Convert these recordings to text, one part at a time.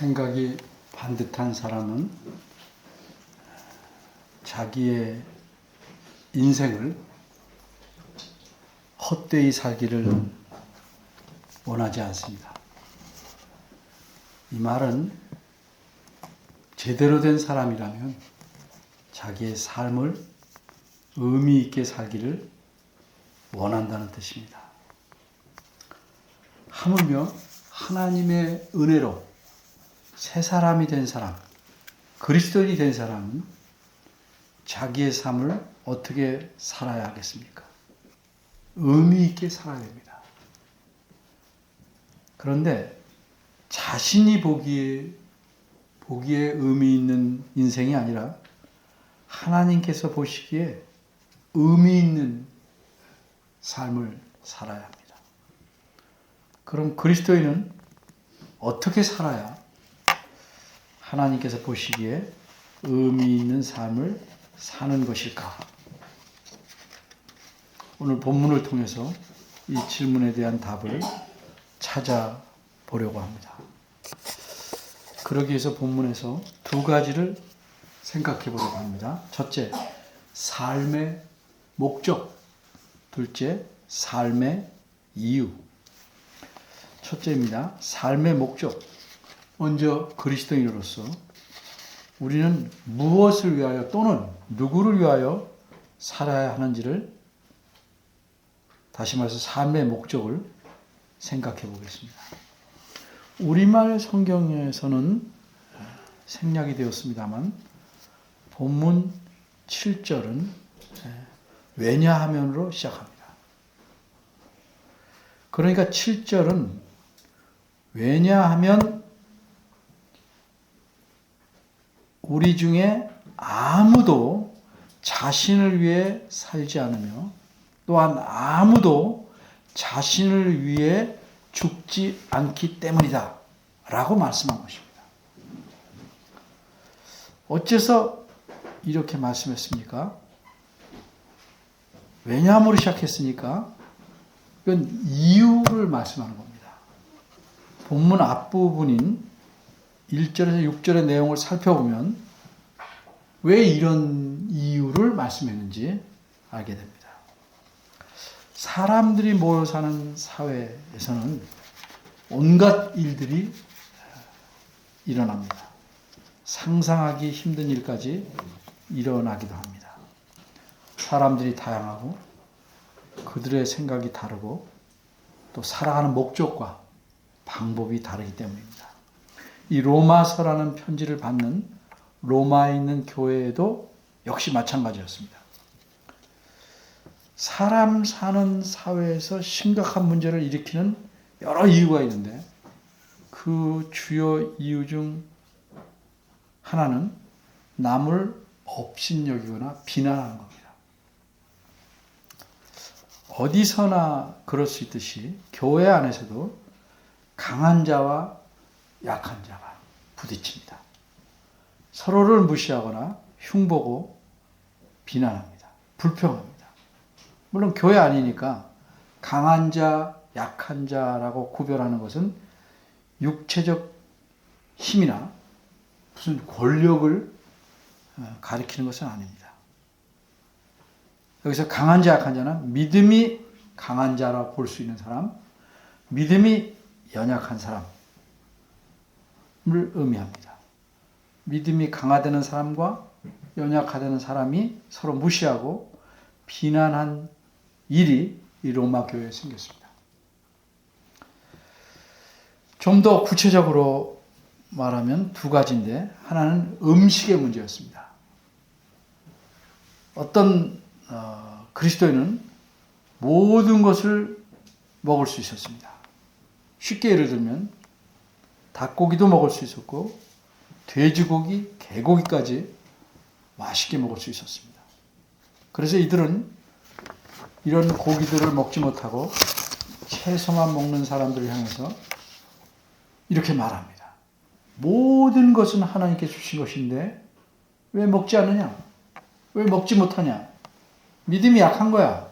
생각이 반듯한 사람은 자기의 인생을 헛되이 살기를 원하지 않습니다. 이 말은 제대로 된 사람이라면 자기의 삶을 의미 있게 살기를 원한다는 뜻입니다. 하물며 하나님의 은혜로 새 사람이 된 사람, 그리스도인이 된 사람은 자기의 삶을 어떻게 살아야 하겠습니까? 의미 있게 살아야 됩니다. 그런데 자신이 보기에 의미 있는 인생이 아니라 하나님께서 보시기에 의미 있는 삶을 살아야 합니다. 그럼 그리스도인은 어떻게 살아야 하나님께서 보시기에 의미 있는 삶을 사는 것일까? 오늘 본문을 통해서 이 질문에 대한 답을 찾아보려고 합니다. 그러기 위해서 본문에서 두 가지를 생각해 보려고 합니다. 첫째, 삶의 목적. 둘째, 삶의 이유. 첫째입니다. 삶의 목적. 먼저 그리스도인으로서 우리는 무엇을 위하여 또는 누구를 위하여 살아야 하는지를, 다시 말해서 삶의 목적을 생각해 보겠습니다. 우리말 성경에서는 생략이 되었습니다만 본문 7절은 왜냐하면으로 시작합니다. 그러니까 7절은 왜냐하면 우리 중에 아무도 자신을 위해 살지 않으며 또한 아무도 자신을 위해 죽지 않기 때문이다 라고 말씀한 것입니다. 어째서 이렇게 말씀했습니까? 왜냐함으로 시작했으니까 이건 이유를 말씀하는 겁니다. 본문 앞부분인 1절에서 6절의 내용을 살펴보면 왜 이런 이유를 말씀했는지 알게 됩니다. 사람들이 모여 사는 사회에서는 온갖 일들이 일어납니다. 상상하기 힘든 일까지 일어나기도 합니다. 사람들이 다양하고 그들의 생각이 다르고 또 살아가는 목적과 방법이 다르기 때문입니다. 이 로마서라는 편지를 받는 로마에 있는 교회에도 역시 마찬가지였습니다. 사람 사는 사회에서 심각한 문제를 일으키는 여러 이유가 있는데 그 주요 이유 중 하나는 남을 업신여기거나 비난하는 겁니다. 어디서나 그럴 수 있듯이 교회 안에서도 강한 자와 약한 자가 부딪힙니다. 서로를 무시하거나 흉보고 비난합니다. 불평합니다. 물론 교회 아니니까 강한 자, 약한 자라고 구별하는 것은 육체적 힘이나 무슨 권력을 가리키는 것은 아닙니다. 여기서 강한 자, 약한 자는 믿음이 강한 자라고 볼 수 있는 사람, 믿음이 연약한 사람을 의미합니다. 믿음이 강화되는 사람과 연약화되는 사람이 서로 무시하고 비난한 일이 이 로마 교회에 생겼습니다. 좀 더 구체적으로 말하면 두 가지인데 하나는 음식의 문제였습니다. 어떤 그리스도인은 모든 것을 먹을 수 있었습니다. 쉽게 예를 들면 닭고기도 먹을 수 있었고 돼지고기, 개고기까지 맛있게 먹을 수 있었습니다. 그래서 이들은 이런 고기들을 먹지 못하고 채소만 먹는 사람들을 향해서 이렇게 말합니다. 모든 것은 하나님께 주신 것인데 왜 먹지 않느냐? 왜 먹지 못하냐? 믿음이 약한 거야.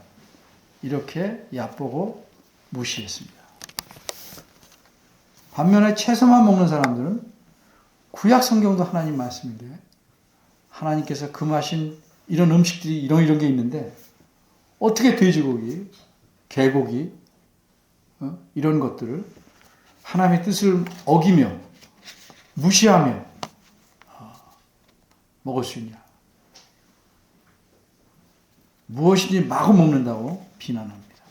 이렇게 얕보고 무시했습니다. 반면에 채소만 먹는 사람들은 구약 성경도 하나님 말씀인데 하나님께서 금하신 이런 음식들이 이런 게 있는데 어떻게 돼지고기, 개고기 이런 것들을 하나님의 뜻을 어기며 무시하며 먹을 수 있냐. 무엇이든지 마구 먹는다고 비난합니다.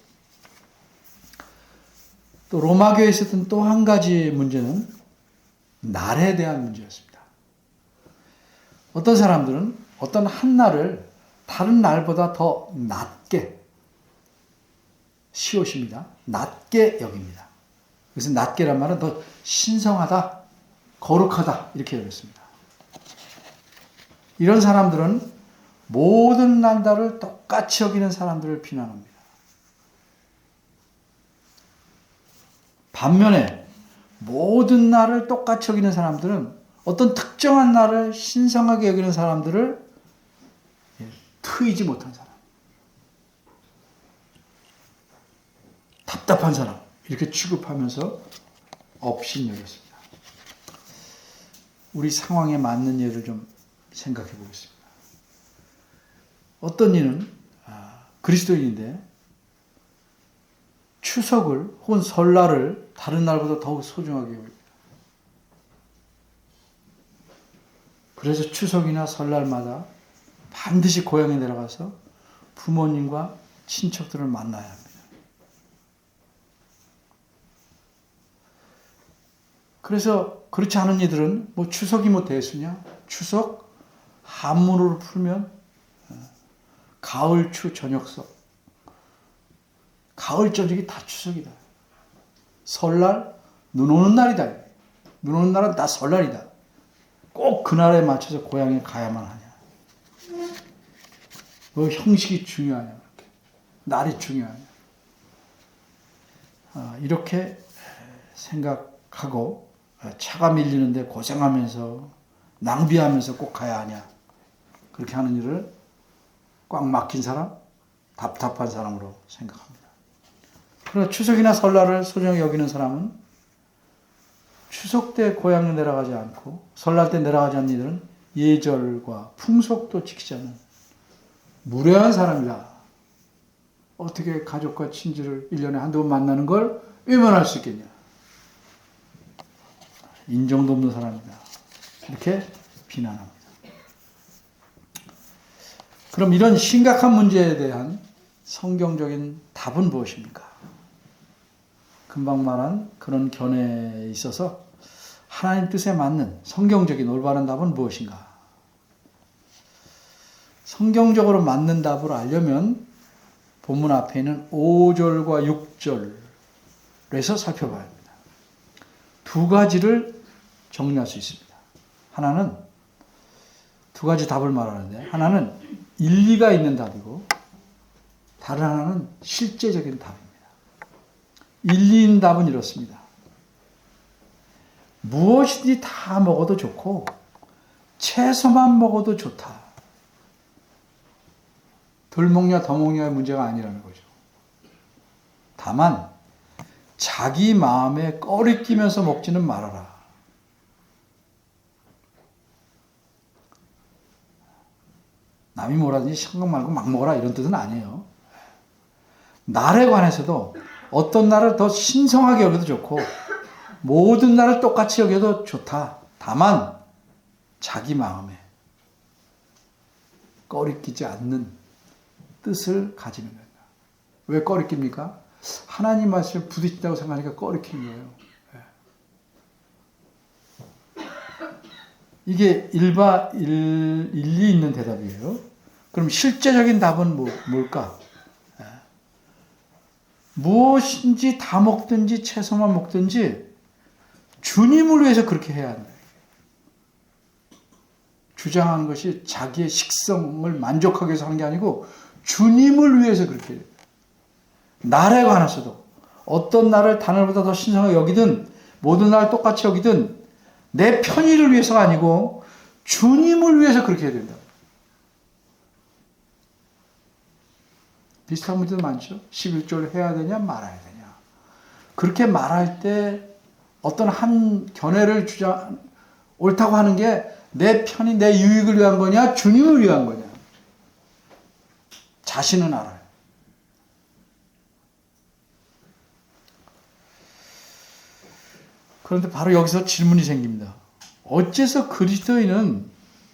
또 로마교회에 있었던 또 한 가지 문제는 날에 대한 문제였습니다. 어떤 사람들은 어떤 한 날을 다른 날보다 더 낮게, 시옷입니다. 낮게 여깁니다. 그래서 낮게란 말은 더 신성하다, 거룩하다 이렇게 여겼습니다. 이런 사람들은 모든 날들을 똑같이 여기는 사람들을 비난합니다. 반면에 모든 날을 똑같이 여기는 사람들은 어떤 특정한 날을 신성하게 여기는 사람들을 트이지 못한 사람, 답답한 사람 이렇게 취급하면서 업신여겼습니다. 우리 상황에 맞는 예를 좀 생각해 보겠습니다. 어떤 이는 그리스도인인데 추석을 혹은 설날을 다른 날보다 더욱 소중하게 여깁니다. 그래서 추석이나 설날마다 반드시 고향에 내려가서 부모님과 친척들을 만나야 합니다. 그래서 그렇지 않은 이들은 뭐 추석이 뭐 대수냐? 추석 한문으로 풀면 가을추 저녁석. 가을 저녁이 다 추석이다. 설날 눈 오는 날이다. 눈 오는 날은 다 설날이다. 꼭 그날에 맞춰서 고향에 가야만 하냐. 뭐 형식이 중요하냐. 날이 중요하냐. 이렇게 생각하고 차가 밀리는데 고생하면서 낭비하면서 꼭 가야 하냐. 그렇게 하는 일을 꽉 막힌 사람, 답답한 사람으로 생각합니다. 그러나 추석이나 설날을 소중히 여기는 사람은 추석 때 고향에 내려가지 않고 설날 때 내려가지 않는 이들은 예절과 풍속도 지키지 않는 무례한 사람이다. 어떻게 가족과 친지를 1년에 한두 번 만나는 걸 외면할 수 있겠냐. 인정도 없는 사람이다. 이렇게 비난합니다. 그럼 이런 심각한 문제에 대한 성경적인 답은 무엇입니까? 금방 말한 그런 견해에 있어서 하나님 뜻에 맞는 성경적인 올바른 답은 무엇인가? 성경적으로 맞는 답을 알려면 본문 앞에 있는 5절과 6절에서 살펴봐야 합니다. 두 가지를 정리할 수 있습니다. 하나는 두 가지 답을 말하는데 하나는 일리가 있는 답이고 다른 하나는 실제적인 답입니다. 일리 있는 답은 이렇습니다. 무엇이든지 다 먹어도 좋고 채소만 먹어도 좋다. 덜 먹냐 더 먹냐의 문제가 아니라는 거죠. 다만 자기 마음에 꺼리끼면서 먹지는 말아라. 남이 뭐라든지 생각 말고 막 먹어라 이런 뜻은 아니에요. 날에 관해서도 어떤 날을 더 신성하게 여겨도 좋고 모든 날을 똑같이 여겨도 좋다. 다만 자기 마음에 꺼리끼지 않는 뜻을 가지는 거예요. 왜 꺼리낍니까? 하나님 말씀에 부딪힌다고 생각하니까 꺼리끼는 거예요. 이게 일리 있는 대답이에요. 그럼 실제적인 답은 뭘까? 무엇인지 다 먹든지 채소만 먹든지 주님을 위해서 그렇게 해야 한다. 주장하는 것이 자기의 식성을 만족하기 위해서 하는 게 아니고 주님을 위해서 그렇게 해요. 날에 관해서도 어떤 날을 다날보다 더 신성하게 여기든 모든 날 똑같이 여기든 내 편의를 위해서가 아니고 주님을 위해서 그렇게 해야 된다. 비슷한 문제도 많죠. 11조를 해야 되냐 말아야 되냐. 그렇게 말할 때 어떤 한 견해를 옳다고 하는 게 내 편이 내 유익을 위한 거냐, 주님을 위한 거냐. 자신은 알아요. 그런데 바로 여기서 질문이 생깁니다. 어째서 그리스도인은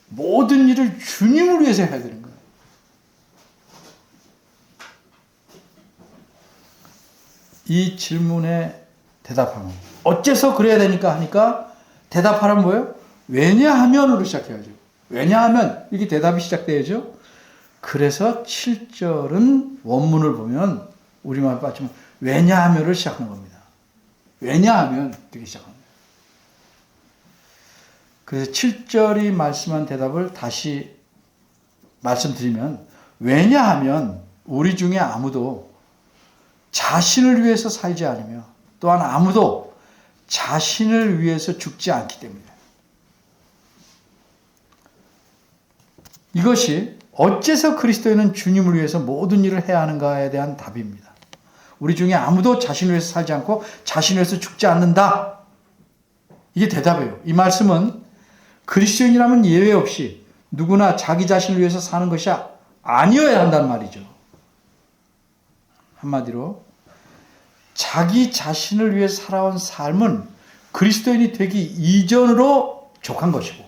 모든 일을 주님을 위해서 해야 되는 거예요? 이 질문에 대답하면 어째서 그래야 되니까 하니까 대답하라면 뭐예요? 왜냐하면으로 시작해야죠. 왜냐하면 이렇게 대답이 시작돼야죠. 그래서 7절은 원문을 보면 우리말 빠지면 왜냐하면을 시작하는 겁니다. 왜냐하면 이렇게 시작합니다. 그래서 7절이 말씀한 대답을 다시 말씀드리면 왜냐하면 우리 중에 아무도 자신을 위해서 살지 않으며 또한 아무도 자신을 위해서 죽지 않기 때문에 이것이 어째서 그리스도인은 주님을 위해서 모든 일을 해야 하는가에 대한 답입니다. 우리 중에 아무도 자신을 위해서 살지 않고 자신을 위해서 죽지 않는다. 이게 대답이에요. 이 말씀은 그리스도인이라면 예외 없이 누구나 자기 자신을 위해서 사는 것이 아니어야 한다는 말이죠. 한마디로 자기 자신을 위해서 살아온 삶은 그리스도인이 되기 이전으로 족한 것이고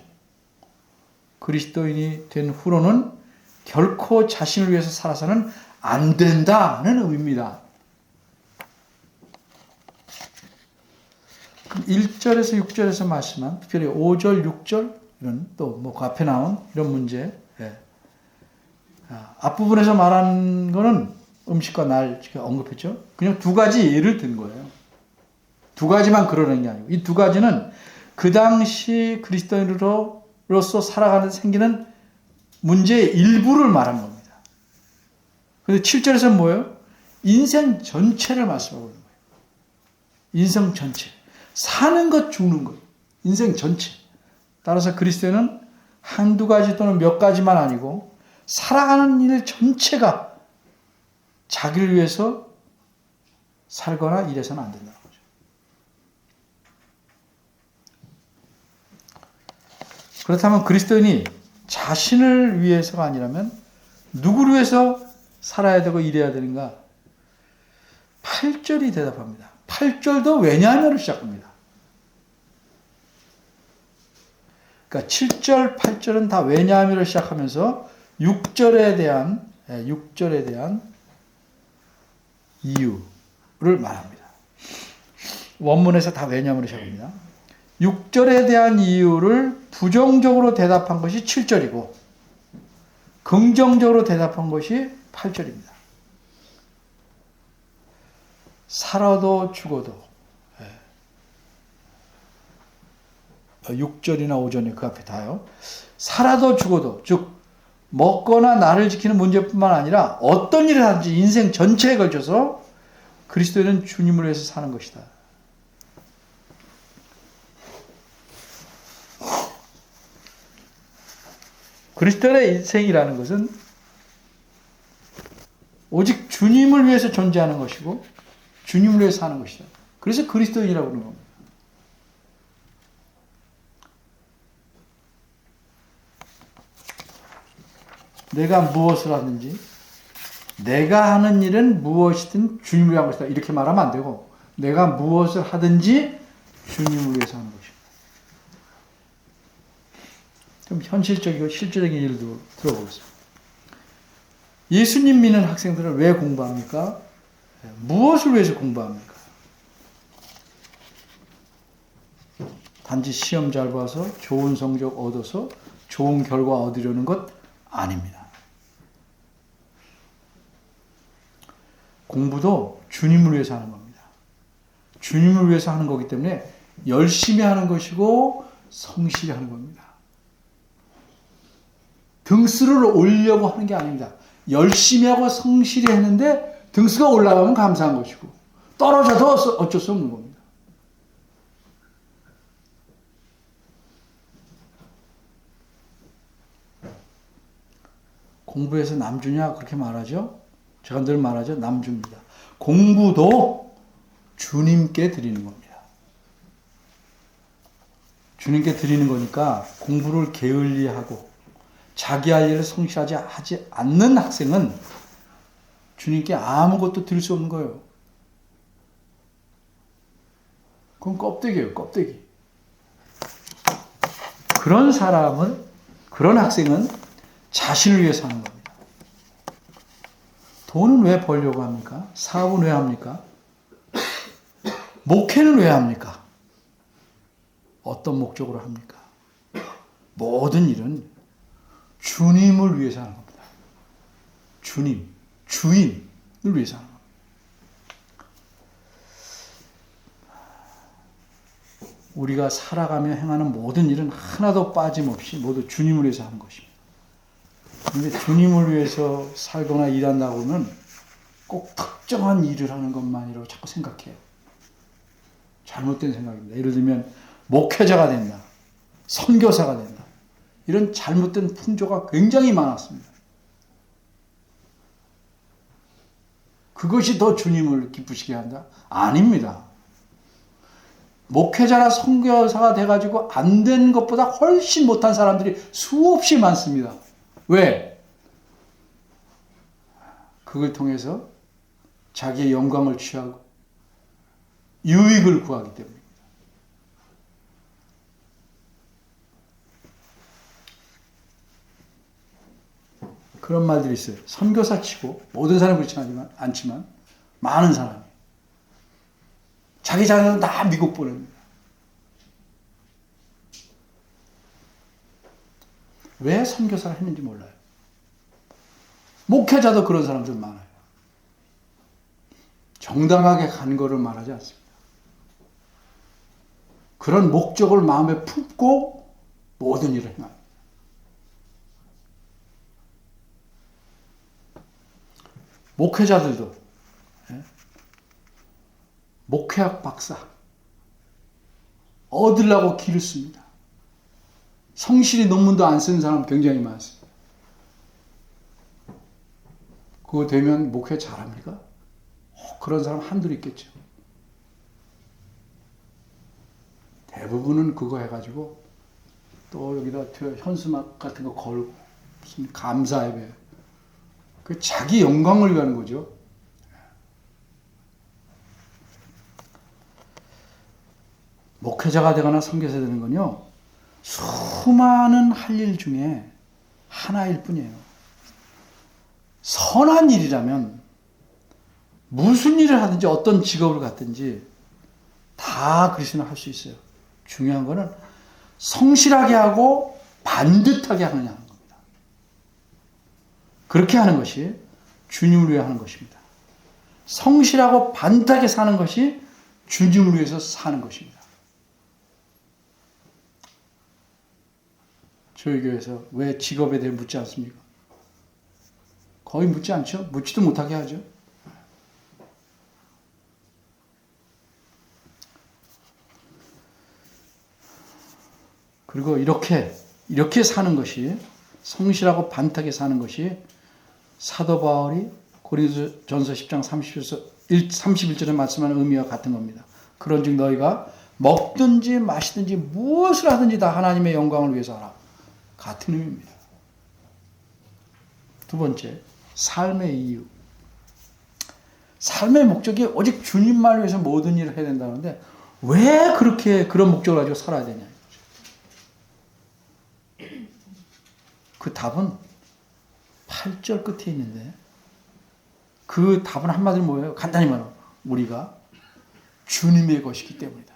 그리스도인이 된 후로는 결코 자신을 위해서 살아서는 안 된다는 의미입니다. 1절에서 6절에서 말씀한 특별히 5절, 6절 이런 또 그 앞에 나온 이런 문제 앞부분에서 말한 거는 음식과 날 언급했죠. 그냥 두 가지 예를 든 거예요. 두 가지만 그러는 게 아니고 이 두 가지는 그 당시 그리스도인으로서 살아가는 생기는 문제의 일부를 말한 겁니다. 그런데 7절에서는 뭐예요? 인생 전체를 말씀하고 있는 거예요. 인생 전체. 사는 것, 죽는 것. 인생 전체. 따라서 그리스도인은 한두 가지 또는 몇 가지만 아니고 살아가는 일 전체가 자기를 위해서 살거나 이래서는 안 된다는 거죠. 그렇다면 그리스도인이 자신을 위해서가 아니라면 누구를 위해서 살아야 되고 일해야 되는가? 8절이 대답합니다. 8절도 왜냐하면을 시작합니다. 그러니까 7절, 8절은 다 왜냐하면을 시작하면서 6절에 대한 이유를 말합니다. 원문에서 다 왜냐하면을 시작합니다. 6절에 대한 이유를 부정적으로 대답한 것이 7절이고 긍정적으로 대답한 것이 8절입니다. 살아도 죽어도 6절이나 5절이 그 앞에 다요. 살아도 죽어도 즉 먹거나 나를 지키는 문제뿐만 아니라 어떤 일을 하든지 인생 전체에 걸쳐서 그리스도인은 주님을 위해서 사는 것이다. 그리스도인의 인생이라는 것은 오직 주님을 위해서 존재하는 것이고 주님을 위해서 사는 것이다. 그래서 그리스도인이라고 하는 겁니다. 내가 무엇을 하든지 내가 하는 일은 무엇이든 주님을 위한 것이다. 이렇게 말하면 안 되고 내가 무엇을 하든지 주님을 위해서 하는 것입니다. 좀 현실적이고 실질적인 일도 들어보겠습니다. 예수님 믿는 학생들은 왜 공부합니까? 무엇을 위해서 공부합니까? 단지 시험 잘 봐서 좋은 성적 얻어서 좋은 결과 얻으려는 것 아닙니다. 공부도 주님을 위해서 하는 겁니다. 주님을 위해서 하는 거기 때문에 열심히 하는 것이고 성실히 하는 겁니다. 등수를 올리려고 하는 게 아닙니다. 열심히 하고 성실히 했는데 등수가 올라가면 감사한 것이고 떨어져도 어쩔 수 없는 겁니다. 공부해서 남주냐 그렇게 말하죠. 제가 늘 말하죠. 남주입니다. 공부도 주님께 드리는 겁니다. 주님께 드리는 거니까 공부를 게을리하고 자기 할 일을 성실하지 하지 않는 학생은 주님께 아무것도 드릴 수 없는 거예요. 그건 껍데기예요, 껍데기. 그런 사람은, 그런 학생은 자신을 위해서 하는 겁니다. 돈은 왜 벌려고 합니까? 사업은 왜 합니까? 목회는 왜 합니까? 어떤 목적으로 합니까? 모든 일은 주님을 위해서 하는 겁니다. 주님, 주인을 위해서 하는 겁니다. 우리가 살아가며 행하는 모든 일은 하나도 빠짐없이 모두 주님을 위해서 하는 것입니다. 그런데 주님을 위해서 살거나 일한다고 하면 꼭 특정한 일을 하는 것만이라고 자꾸 생각해요. 잘못된 생각입니다. 예를 들면 목회자가 된다, 선교사가 된다, 이런 잘못된 풍조가 굉장히 많았습니다. 그것이 더 주님을 기쁘시게 한다? 아닙니다. 목회자나 선교사가 돼가지고 안 된 것보다 훨씬 못한 사람들이 수없이 많습니다. 왜? 그걸 통해서 자기의 영광을 취하고 유익을 구하기 때문입니다. 그런 말들이 있어요. 선교사 치고 모든 사람이 그렇지 않지만 많은 사람이 자기 자녀는 다 미국 보냅니다. 왜 선교사를 했는지 몰라요. 목회자도 그런 사람들 많아요. 정당하게 간 거를 말하지 않습니다. 그런 목적을 마음에 품고 모든 일을 행합니다. 목회자들도 목회학 박사 얻으려고 길을 씁니다. 성실히 논문도 안 쓰는 사람 굉장히 많습니다. 그거 되면 목회 잘합니까? 그런 사람 한둘 있겠죠. 대부분은 그거 해가지고 또 여기다 현수막 같은 거 걸고 무슨 감사 예배, 그 자기 영광을 위하는 거죠. 목회자가 되거나 선교사 되는 건요, 수많은 할 일 중에 하나일 뿐이에요. 선한 일이라면 무슨 일을 하든지 어떤 직업을 갖든지 다 그리스도는 할 수 있어요. 중요한 거는 성실하게 하고 반듯하게 하느냐 하는 겁니다. 그렇게 하는 것이 주님을 위해 하는 것입니다. 성실하고 반듯하게 사는 것이 주님을 위해서 사는 것입니다. 저희 교회에서 왜 직업에 대해 묻지 않습니까? 거의 묻지 않죠? 묻지도 못하게 하죠. 그리고 이렇게 사는 것이, 성실하고 반듯하게 사는 것이 사도 바울이 고린도전서 10장 31절에 말씀하는 의미와 같은 겁니다. 그런즉 너희가 먹든지 마시든지 무엇을 하든지 다 하나님의 영광을 위해서 하라. 같은 의미입니다. 두 번째, 삶의 이유. 삶의 목적이 오직 주님만을 위해서 모든 일을 해야 된다는데 왜 그렇게 그런 목적을 가지고 살아야 되냐. 그 답은 8절 끝에 있는데, 그 답은 한마디로 뭐예요? 간단히 말하면 우리가 주님의 것이기 때문이다.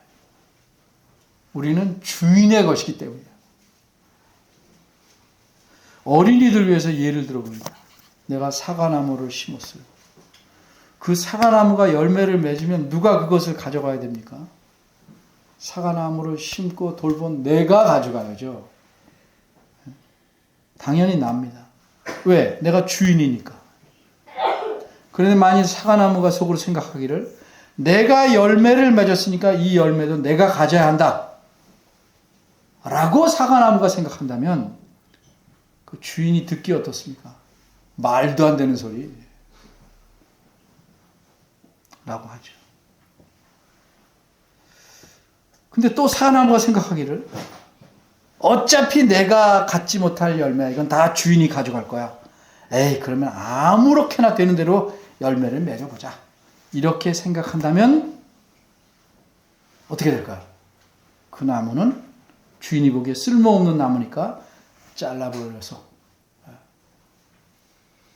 우리는 주인의 것이기 때문이다. 어린이들 위해서 예를 들어봅니다. 내가 사과나무를 심었어요. 그 사과나무가 열매를 맺으면 누가 그것을 가져가야 됩니까? 사과나무를 심고 돌본 내가 가져가야죠. 당연히 납니다. 왜? 내가 주인이니까. 그런데 만일 사과나무가 속으로 생각하기를 내가 열매를 맺었으니까 이 열매도 내가 가져야 한다 라고 사과나무가 생각한다면 그 주인이 듣기 어떻습니까? 말도 안 되는 소리 라고 하죠. 근데 또 사나무가 생각하기를 어차피 내가 갖지 못할 열매 이건 다 주인이 가져갈 거야. 에이 그러면 아무렇게나 되는 대로 열매를 맺어보자. 이렇게 생각한다면 어떻게 될까요? 그 나무는 주인이 보기에 쓸모없는 나무니까 잘라버려서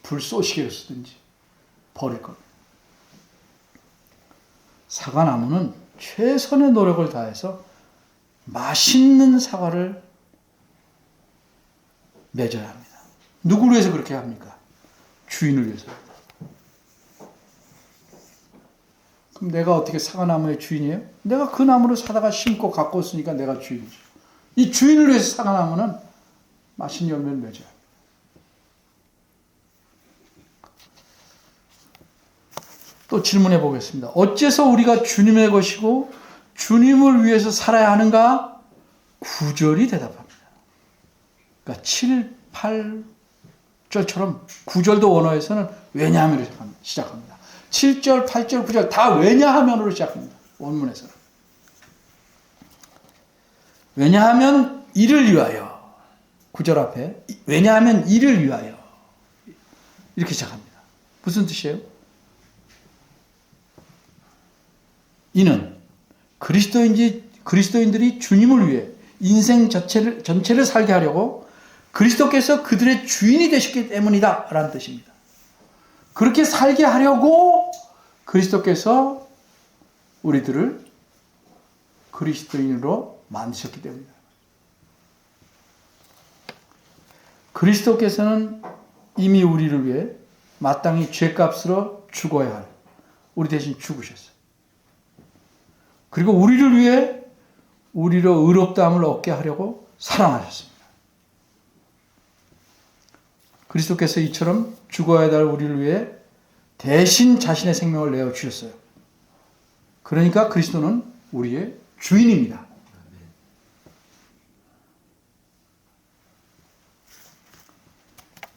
불쏘시개로 쓰든지 버릴 겁니다. 사과나무는 최선의 노력을 다해서 맛있는 사과를 맺어야 합니다. 누구를 위해서 그렇게 합니까? 주인을 위해서. 그럼 내가 어떻게 사과나무의 주인이에요? 내가 그 나무를 사다가 심고 갖고 왔으니까 내가 주인이죠. 이 주인을 위해서 사과나무는 맛있는 열매를 맺어야 합니다. 또 질문해 보겠습니다. 어째서 우리가 주님의 것이고 주님을 위해서 살아야 하는가? 9절이 대답합니다. 그러니까 7, 8절처럼 9절도 원어에서는 왜냐하면으로 시작합니다. 7절, 8절, 9절 다 왜냐하면으로 시작합니다. 원문에서는. 왜냐하면 이를 위하여. 9절 앞에 왜냐하면 이를 위하여. 이렇게 시작합니다. 무슨 뜻이에요? 이는 그리스도인들이 주님을 위해 인생 전체를 살게 하려고 그리스도께서 그들의 주인이 되셨기 때문이다 라는 뜻입니다. 그렇게 살게 하려고 그리스도께서 우리들을 그리스도인으로 만드셨기 때문이다. 그리스도께서는 이미 우리를 위해 마땅히 죄값으로 죽어야 할 우리 대신 죽으셨어요. 그리고 우리를 위해 우리로 의롭다함을 얻게 하려고 사랑하셨습니다. 그리스도께서 이처럼 죽어야 할 우리를 위해 대신 자신의 생명을 내어주셨어요. 그러니까 그리스도는 우리의 주인입니다.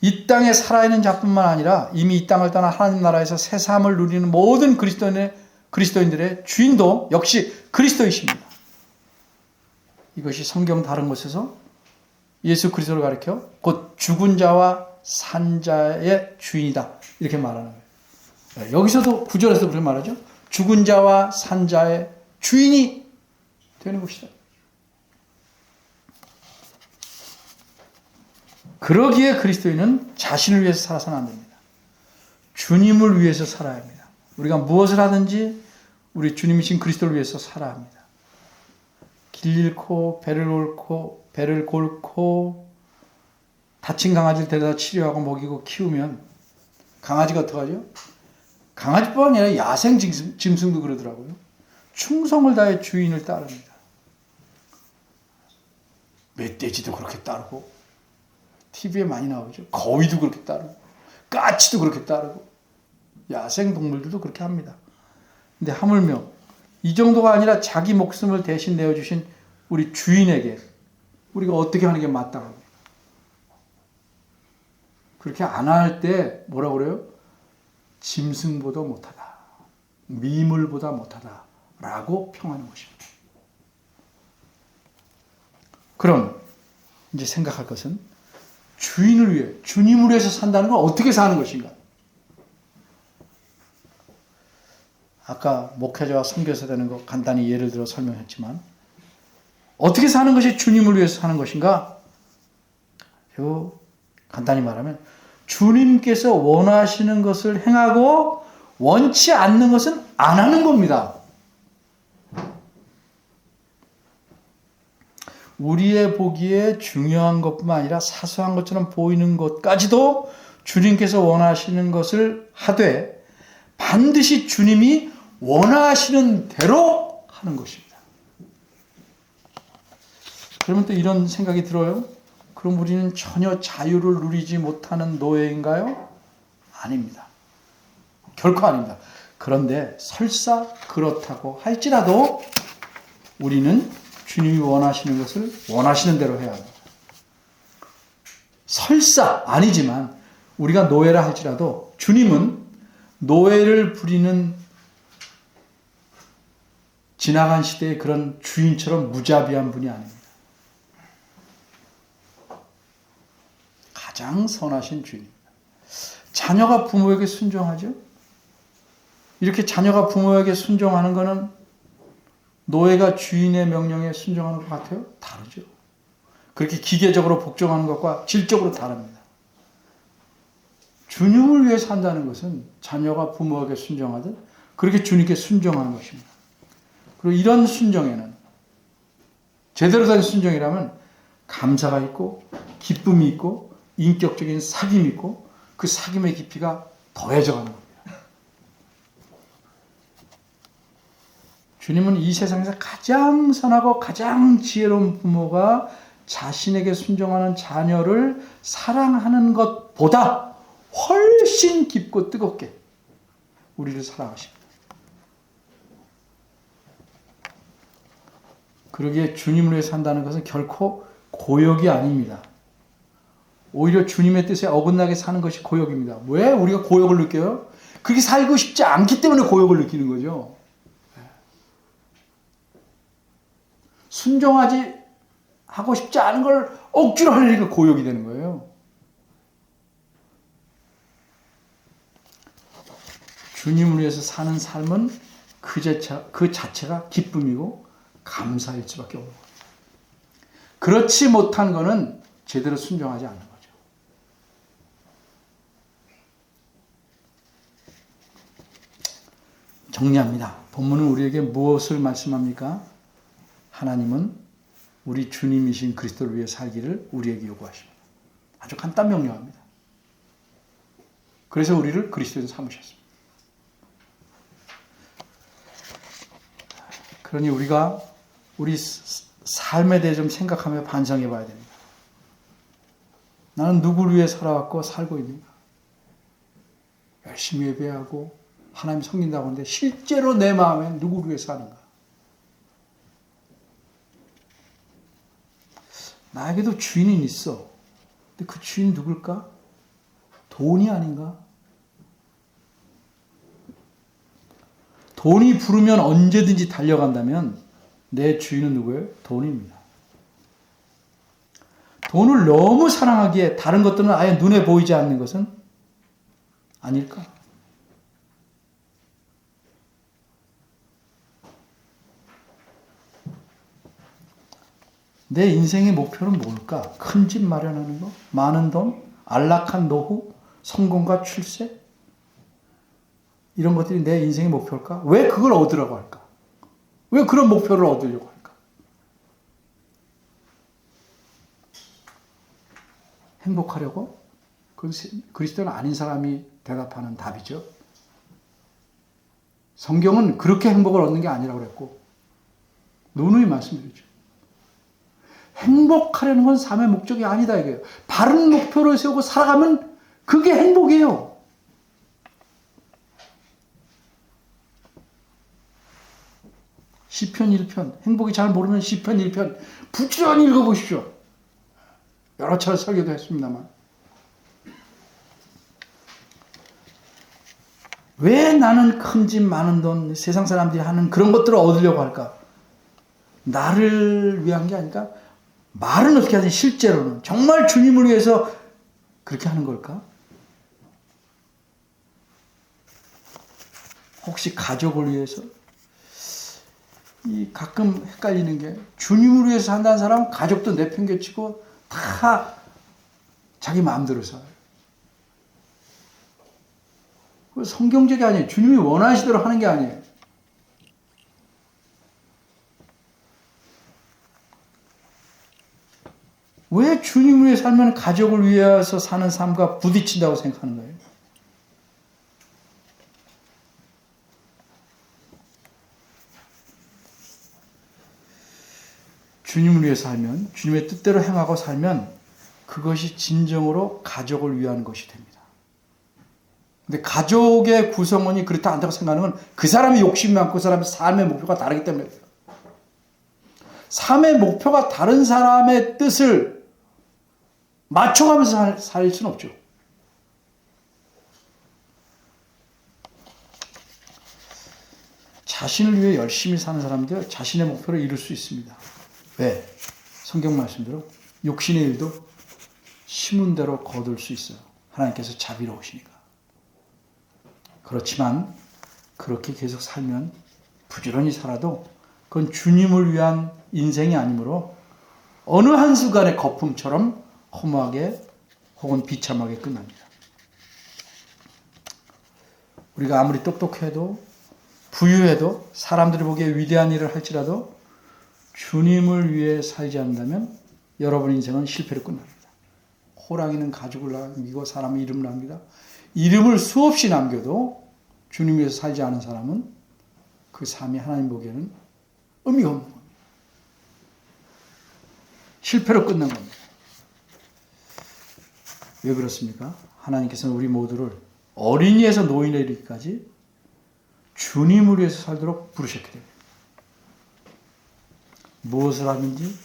이 땅에 살아있는 자뿐만 아니라 이미 이 땅을 떠나 하나님 나라에서 새 삶을 누리는 모든 그리스도인들의 주인도 역시 그리스도이십니다. 이것이 성경 다른 곳에서 예수 그리스도를 가리켜 곧 죽은 자와 산 자의 주인이다 이렇게 말하는 거예요. 여기서도 9절에서 그렇게 말하죠. 죽은 자와 산 자의 주인이 되는 것이다. 그러기에 그리스도인은 자신을 위해서 살아서는 안 됩니다. 주님을 위해서 살아야 합니다. 우리가 무엇을 하든지 우리 주님이신 그리스도를 위해서 살아야 합니다. 길 잃고 배를 골고 다친 강아지를 데려다 치료하고 먹이고 키우면 강아지가 어떡하죠? 강아지뿐만 아니라 야생 짐승도 그러더라고요. 충성을 다해 주인을 따릅니다. 멧돼지도 그렇게 따르고 TV에 많이 나오죠. 거위도 그렇게 따르고 까치도 그렇게 따르고 야생 동물들도 그렇게 합니다. 근데 하물며 이 정도가 아니라 자기 목숨을 대신 내어주신 우리 주인에게 우리가 어떻게 하는 게 마땅합니까? 그렇게 안 할 때 뭐라고 그래요? 짐승보다 못하다. 미물보다 못하다. 라고 평하는 것입니다. 그럼 이제 생각할 것은 주인을 위해, 주님을 위해서 산다는 건 어떻게 사는 것인가? 아까 목회자와 선교사 되는 거 간단히 예를 들어 설명했지만 어떻게 사는 것이 주님을 위해서 사는 것인가? 간단히 말하면 주님께서 원하시는 것을 행하고 원치 않는 것은 안 하는 겁니다. 우리의 보기에 중요한 것뿐만 아니라 사소한 것처럼 보이는 것까지도 주님께서 원하시는 것을 하되 반드시 주님이 원하시는 대로 하는 것입니다. 그러면 또 이런 생각이 들어요. 그럼 우리는 전혀 자유를 누리지 못하는 노예인가요? 아닙니다. 결코 아닙니다. 그런데 설사 그렇다고 할지라도 우리는 주님이 원하시는 것을 원하시는 대로 해야 합니다. 설사 아니지만 우리가 노예라 할지라도 주님은 노예를 부리는 지나간 시대의 그런 주인처럼 무자비한 분이 아닙니다. 가장 선하신 주인입니다. 자녀가 부모에게 순종하죠? 이렇게 자녀가 부모에게 순종하는 것은 노예가 주인의 명령에 순종하는 것 같아요? 다르죠. 그렇게 기계적으로 복종하는 것과 질적으로 다릅니다. 주님을 위해 산다는 것은 자녀가 부모에게 순종하듯 그렇게 주님께 순종하는 것입니다. 그리고 이런 순종에는 제대로 된 순종이라면 감사가 있고 기쁨이 있고 인격적인 사귐이 있고 그 사귐의 깊이가 더해져 가는 겁니다. 주님은 이 세상에서 가장 선하고 가장 지혜로운 부모가 자신에게 순종하는 자녀를 사랑하는 것보다 훨씬 깊고 뜨겁게 우리를 사랑하십니다. 그러기에 주님을 위해 산다는 것은 결코 고역이 아닙니다. 오히려 주님의 뜻에 어긋나게 사는 것이 고역입니다. 왜 우리가 고역을 느껴요? 그렇게 살고 싶지 않기 때문에 고역을 느끼는 거죠. 순종하지 하고 싶지 않은 걸 억지로 하려니까 고역이 되는 거예요. 주님을 위해서 사는 삶은 그 자체가 기쁨이고 감사일 수밖에 없는 거예요. 그렇지 못한 거는 제대로 순종하지 않는 거죠. 정리합니다. 본문은 우리에게 무엇을 말씀합니까? 하나님은 우리 주님이신 그리스도를 위해 살기를 우리에게 요구하십니다. 아주 간단 명령합니다. 그래서 우리를 그리스도인 삼으셨습니다. 그러니 우리가 우리 삶에 대해 좀 생각하며 반성해 봐야 됩니다. 나는 누구를 위해 살아왔고 살고 있는가? 열심히 예배하고 하나님 섬긴다고 하는데 실제로 내 마음에 누구를 위해 사는가? 나에게도 주인은 있어. 근데 그 주인 누굴까? 돈이 아닌가? 돈이 부르면 언제든지 달려간다면 내 주인은 누구예요? 돈입니다. 돈을 너무 사랑하기에 다른 것들은 아예 눈에 보이지 않는 것은 아닐까? 내 인생의 목표는 뭘까? 큰 집 마련하는 거? 많은 돈? 안락한 노후? 성공과 출세? 이런 것들이 내 인생의 목표일까? 왜 그걸 얻으려고 할까? 왜 그런 목표를 얻으려고 할까? 행복하려고? 그건 그리스도는 아닌 사람이 대답하는 답이죠. 성경은 그렇게 행복을 얻는 게 아니라고 그랬고 누누이 말씀드리죠. 행복하려는 건 삶의 목적이 아니다 이거예요. 바른 목표를 세우고 살아가면 그게 행복이에요. 시편 1편, 행복이 잘 모르면 시편 1편 부지런히 읽어보십시오. 여러 차례 설교도 했습니다만. 왜 나는 큰 집 많은 돈, 세상 사람들이 하는 그런 것들을 얻으려고 할까? 나를 위한 게 아니라 말은 어떻게 하지 실제로는 정말 주님을 위해서 그렇게 하는 걸까? 혹시 가족을 위해서? 가끔 헷갈리는 게 주님을 위해서 산다는 사람은 가족도 내팽개치고 다 자기 마음대로 살아요. 성경적이 아니에요. 주님이 원하시대로 하는 게 아니에요. 왜 주님을 위해 살면 가족을 위해서 사는 삶과 부딪힌다고 생각하는 거예요? 주님을 위해 살면, 주님의 뜻대로 행하고 살면 그것이 진정으로 가족을 위한 것이 됩니다. 근데 가족의 구성원이 그렇다 않다고 생각하는 건 그 사람이 욕심이 많고 그 사람의 삶의 목표가 다르기 때문에 그래요. 삶의 목표가 다른 사람의 뜻을 맞춰가면서 살 수는 없죠. 자신을 위해 열심히 사는 사람들 자신의 목표를 이룰 수 있습니다. 왜? 성경 말씀대로 육신의 일도 심은 대로 거둘 수 있어요. 하나님께서 자비로우시니까. 그렇지만 그렇게 계속 살면 부지런히 살아도 그건 주님을 위한 인생이 아니므로 어느 한순간의 거품처럼 허무하게 혹은 비참하게 끝납니다. 우리가 아무리 똑똑해도 부유해도 사람들이 보기에 위대한 일을 할지라도 주님을 위해 살지 않는다면 여러분의 인생은 실패로 끝납니다. 호랑이는 가죽을 남기고 사람의 이름을 남깁니다. 이름을 수없이 남겨도 주님 위해서 살지 않은 사람은 그 삶이 하나님 보기에는 의미가 없는 겁니다. 실패로 끝난 겁니다. 왜 그렇습니까? 하나님께서는 우리 모두를 어린이에서 노인에 이르기까지 주님을 위해서 살도록 부르셨기 때문에 무엇을 하든지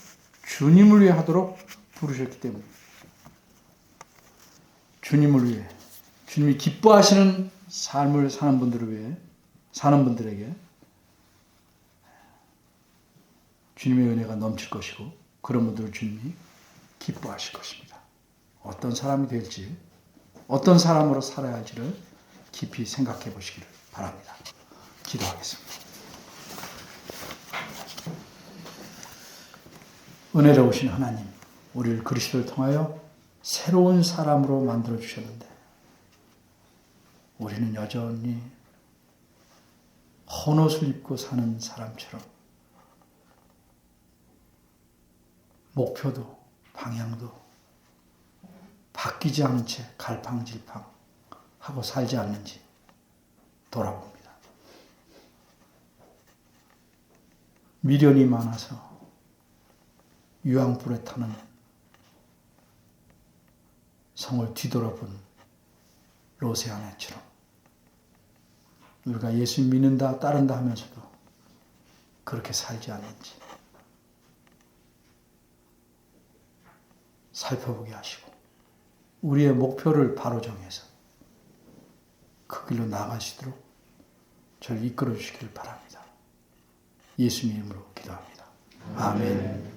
주님을 위해 하도록 부르셨기 때문에 주님을 위해 주님이 기뻐하시는 삶을 사는 분들을 위해 사는 분들에게 주님의 은혜가 넘칠 것이고 그런 분들을 주님이 기뻐하실 것입니다. 어떤 사람이 될지 어떤 사람으로 살아야 할지를 깊이 생각해 보시기를 바랍니다. 기도하겠습니다. 은혜로우신 하나님, 우리를 그리스도를 통하여 새로운 사람으로 만들어 주셨는데 우리는 여전히 헌옷을 입고 사는 사람처럼 목표도 방향도 바뀌지 않은 채 갈팡질팡 하고 살지 않는지 돌아봅니다. 미련이 많아서 유황불에 타는 성을 뒤돌아본 롯의 아내처럼 우리가 예수 믿는다 따른다 하면서도 그렇게 살지 않는지 살펴보게 하시고 우리의 목표를 바로 정해서 그 길로 나아가시도록 저를 이끌어 주시기를 바랍니다. 예수님 이름으로 기도합니다. 아멘.